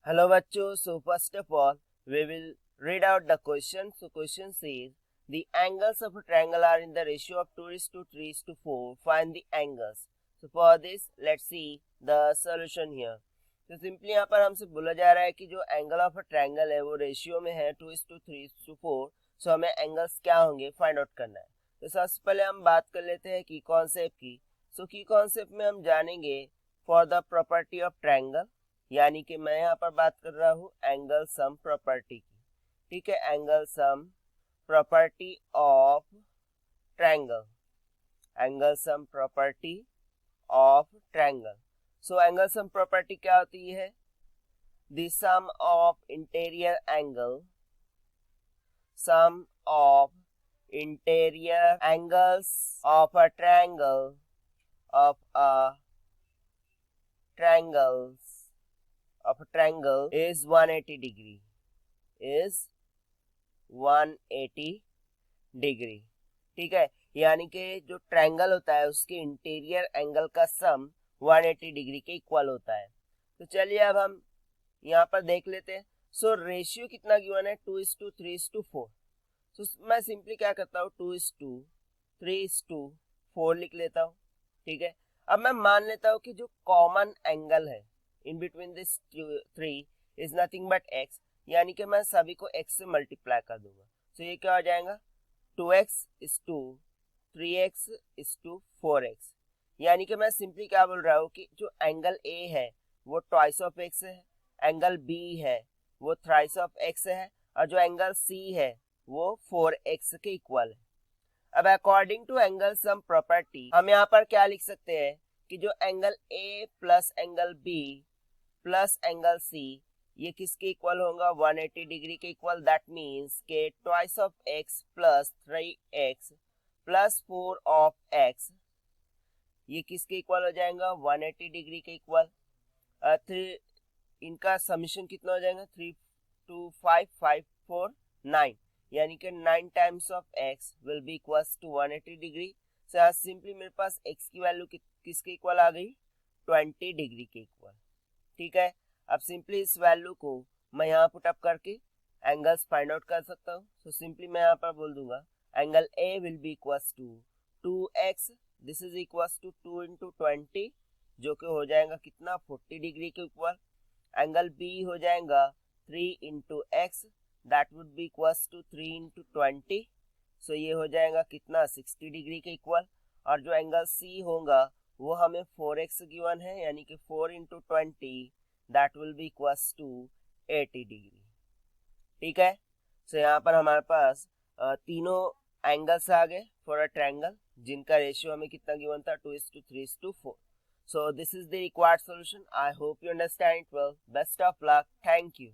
Hello bachcho, so first of all we will read out the question. So question says the angles of a triangle are in the ratio of 2:3:4. Find the angles. So for this let's see the solution here. तो simply यहाँ पर हमसे बोला जा रहा है कि जो एंगल ऑफ अ ट्रायंगल है वो रेशियो में है 2:3:4. सो हमें एंगल्स क्या होंगे फाइंड आउट करना है. तो सबसे पहले हम बात कर लेते हैं की कॉन्सेप्ट की. सो की कॉन्सेप्ट में हम जानेंगे for the property of triangle, यानी कि मैं यहाँ पर बात कर रहा हूँ एंगल सम प्रॉपर्टी की. ठीक है, angle sum property of triangle, angle sum property of triangle. So angle sum property क्या होती है? The sum of interior angle, sum of interior angles of a triangle, of a triangles of a triangle is 180 degree, is 180 degree. ठीक है, यानी कि जो triangle होता है उसके इंटीरियर एंगल का सम 180 डिग्री के इक्वल होता है. तो चलिए अब हम यहाँ पर देख लेते हैं. सो रेशियो कितना गिवन है? 2:3:4. तो मैं सिंपली क्या करता हूँ 2:3:4 लिख लेता हूँ. ठीक है, अब मैं मान लेता हूँ कि जो कॉमन एंगल है in between this 3 is nothing but x, यानी कि मैं सभी को x से मल्टीप्लाई कर दूंगा. तो ये क्या हो जाएगा? 2x is 2, 3x is 2, 4x. यानी कि मैं सिंपली क्या बोल रहा हूँ कि जो एंगल A है वो ट्वाइस ऑफ x है, एंगल B है वो थ्राइस ऑफ x है, और जो एंगल C है वो 4x के इक्वल है. अब according to angle sum property हम यहाँ पर क्या लिख सकते हैं कि जो angle A plus angle B plus angle C ये किसके इक्वल होगा? 180 डिग्री के इक्वल. दैट मीन्स के twice of x plus 3x plus 4 of x ये किसके इक्वल हो जाएगा? 180 डिग्री के इक्वल. इनका समीशन कितना हो जाएगा? 3 2 5 5 4 9, यानी कि 9 times of x will be equals to 180 degree. So यहाँ सिंपली मेरे पास x की वैल्यू किसके इक्वल आ गई? 20 डिग्री के इक्वल. ठीक है, अब सिंपली इस वैल्यू को मैं यहाँ पुट अप करके एंगल्स फाइंड आउट कर सकता हूँ. सो सिंपली मैं यहाँ पर बोल दूंगा angle A will be equals to 2x, this is equals to 2 into 20, जो कि हो जाएगा कितना? 40 डिग्री के इक्वल. एंगल B हो जाएगा 3 into x, that would be equals to 3 into 20. So ये हो जाएगा कितना? 60 डिग्री के इक्वल. और जो एंगल C होगा वो हमें 4x गिवन है, यानी कि 4 into 20 that will be equals to 80 degree. ठीक है, सो यहाँ पर हमारे पास तीनों एंगल्स आ गए फॉर अ ट्रायंगल जिनका रेशियो हमें कितना गिवन था? 2:3:4. So this is the required solution. I hope you understand it well. Best of luck. Thank you.